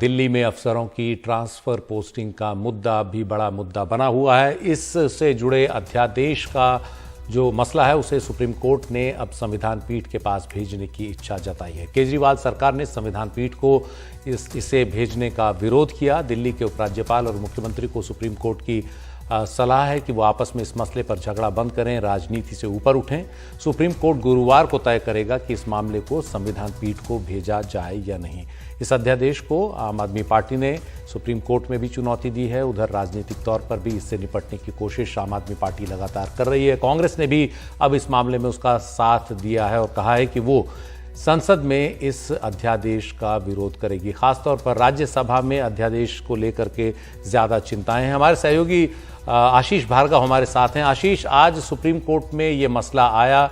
दिल्ली में अफसरों की ट्रांसफर पोस्टिंग का मुद्दा भी बड़ा मुद्दा बना हुआ है। इससे जुड़े अध्यादेश का जो मसला है उसे सुप्रीम कोर्ट ने अब संविधान पीठ के पास भेजने की इच्छा जताई है। केजरीवाल सरकार ने संविधान पीठ को इसे भेजने का विरोध किया। दिल्ली के उपराज्यपाल और मुख्यमंत्री को सुप्रीम कोर्ट की सलाह है कि वो आपस में इस मसले पर झगड़ा बंद करें, राजनीति से ऊपर उठें। सुप्रीम कोर्ट गुरुवार को तय करेगा कि इस मामले को संविधान पीठ को भेजा जाए या नहीं। इस अध्यादेश को आम आदमी पार्टी ने सुप्रीम कोर्ट में भी चुनौती दी है। उधर राजनीतिक तौर पर भी इससे निपटने की कोशिश आम आदमी पार्टी लगातार कर रही है। कांग्रेस ने भी अब इस मामले में उसका साथ दिया है और कहा है कि वो संसद में इस अध्यादेश का विरोध करेगी। खासतौर पर राज्यसभा में अध्यादेश को लेकर के ज्यादा चिंताएं हैं। हमारे सहयोगी आशीष भार्गव हमारे साथ हैं। आशीष, आज सुप्रीम कोर्ट में ये मसला आया,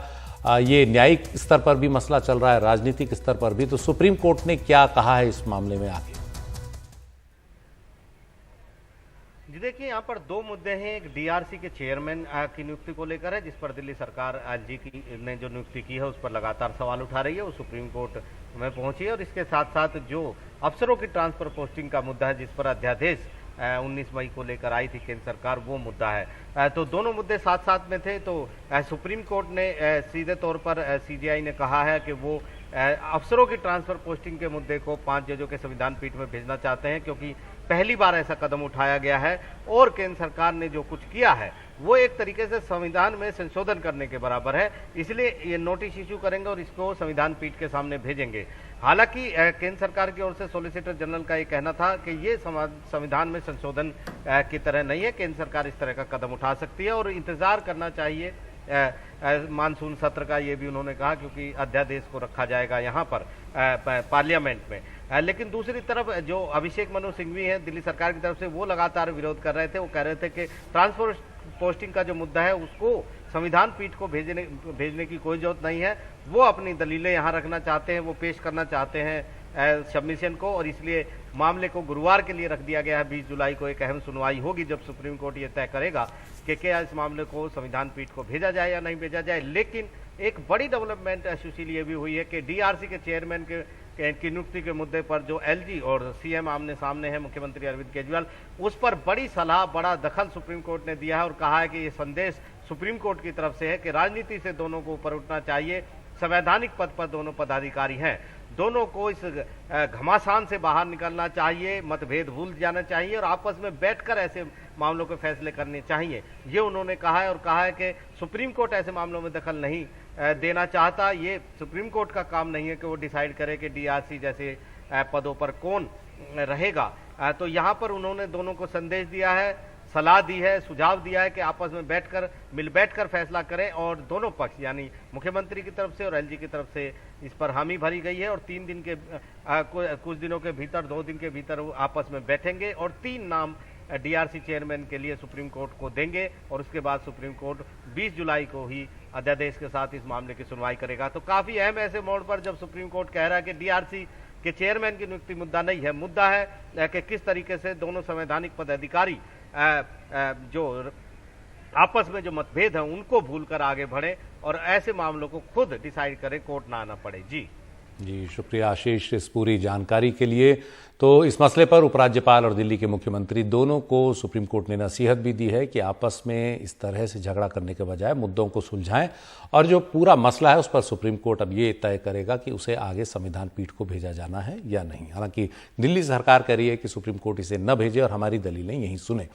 ये न्यायिक स्तर पर भी मसला चल रहा है, राजनीतिक स्तर पर भी, तो सुप्रीम कोर्ट ने क्या कहा है इस मामले में आगे? जी देखिए, यहाँ पर दो मुद्दे हैं। एक डीआरसी के चेयरमैन की नियुक्ति को लेकर है, जिस पर दिल्ली सरकार एलजी की ने जो नियुक्ति की है उस पर लगातार सवाल उठा रही है। वो सुप्रीम कोर्ट में पहुंची है। और इसके साथ साथ जो अफसरों की ट्रांसफर पोस्टिंग का मुद्दा है, जिस पर अध्यादेश 19 मई को लेकर आई थी केंद्र सरकार, वो मुद्दा है। तो दोनों मुद्दे साथ साथ में थे। तो सुप्रीम कोर्ट ने सीधे तौर पर सीजेआई ने कहा है कि वो अफसरों की ट्रांसफर पोस्टिंग के मुद्दे को 5 जजों के संविधान पीठ में भेजना चाहते हैं, क्योंकि पहली बार ऐसा कदम उठाया गया है। और केंद्र सरकार ने जो कुछ किया है वो एक तरीके से संविधान में संशोधन करने के बराबर है। इसलिए ये नोटिस इश्यू करेंगे और इसको संविधान पीठ के सामने भेजेंगे। हालांकि केंद्र सरकार की ओर से सॉलिसिटर जनरल का ये कहना था कि ये संविधान में संशोधन की तरह नहीं है। केंद्र सरकार इस तरह का कदम उठा सकती है और इंतजार करना चाहिए मानसून सत्र का, ये भी उन्होंने कहा, क्योंकि अध्यादेश को रखा जाएगा यहाँ पर पार्लियामेंट में। लेकिन दूसरी तरफ जो अभिषेक मनु सिंघवी हैं दिल्ली सरकार की तरफ से, वो लगातार विरोध कर रहे थे। वो कह रहे थे कि ट्रांसफर पोस्टिंग का जो मुद्दा है उसको संविधान पीठ को भेजने की कोई जरूरत नहीं है। वो अपनी दलीलें यहाँ रखना चाहते हैं, वो पेश करना चाहते हैं सबमिशन को, और इसलिए मामले को गुरुवार के लिए रख दिया गया है। 20 जुलाई को एक अहम सुनवाई होगी जब सुप्रीम कोर्ट ये तय करेगा कि क्या इस मामले को संविधान पीठ को भेजा जाए या नहीं भेजा जाए। लेकिन एक बड़ी डेवलपमेंट सुशील ये भी हुई है कि डीआरसी के चेयरमैन की नियुक्ति के मुद्दे पर जो एलजी और सीएम आमने सामने है, मुख्यमंत्री अरविंद केजरीवाल, उस पर बड़ी सलाह, बड़ा दखल सुप्रीम कोर्ट ने दिया है और कहा है कि ये संदेश सुप्रीम कोर्ट की तरफ से है कि राजनीति से दोनों को ऊपर उठना चाहिए। संवैधानिक पद पर दोनों पदाधिकारी हैं, दोनों को इस घमासान से बाहर निकलना चाहिए, मतभेद भूल जाना चाहिए और आपस में बैठकर ऐसे मामलों के फैसले करने चाहिए, ये उन्होंने कहा है। और कहा है कि सुप्रीम कोर्ट ऐसे मामलों में दखल नहीं देना चाहता। ये सुप्रीम कोर्ट का काम नहीं है कि वो डिसाइड करे कि डीआरसी जैसे पदों पर कौन रहेगा। तो यहाँ पर उन्होंने दोनों को संदेश दिया है, सलाह दी है, सुझाव दिया है कि आपस में मिल बैठकर फैसला करें। और दोनों पक्ष यानी मुख्यमंत्री की तरफ से और एलजी की तरफ से इस पर हामी भरी गई है। और 3 दिन के कुछ दिनों के भीतर, 2 दिन के भीतर वो आपस में बैठेंगे और 3 नाम डीआरसी चेयरमैन के लिए सुप्रीम कोर्ट को देंगे। और उसके बाद सुप्रीम कोर्ट 20 जुलाई को ही अध्यादेश के साथ इस मामले की सुनवाई करेगा। तो काफी अहम ऐसे मोड़ पर जब सुप्रीम कोर्ट कह रहा है कि डीआरसी के चेयरमैन की नियुक्ति मुद्दा नहीं है, मुद्दा है कि किस तरीके से दोनों संवैधानिक पदाधिकारी जो आपस में जो मतभेद है उनको भूलकर आगे बढ़े और ऐसे मामलों को खुद डिसाइड करें, कोर्ट ना आना पड़े। जी शुक्रिया आशीष इस पूरी जानकारी के लिए। तो इस मसले पर उपराज्यपाल और दिल्ली के मुख्यमंत्री दोनों को सुप्रीम कोर्ट ने नसीहत भी दी है कि आपस में इस तरह से झगड़ा करने के बजाय मुद्दों को सुलझाएं और जो पूरा मसला है उस पर सुप्रीम कोर्ट अब ये तय करेगा कि उसे आगे संविधान पीठ को भेजा जाना है या नहीं। हालांकि दिल्ली सरकार कह रही है कि सुप्रीम कोर्ट इसे न भेजे और हमारी दलीलें यहीं सुने।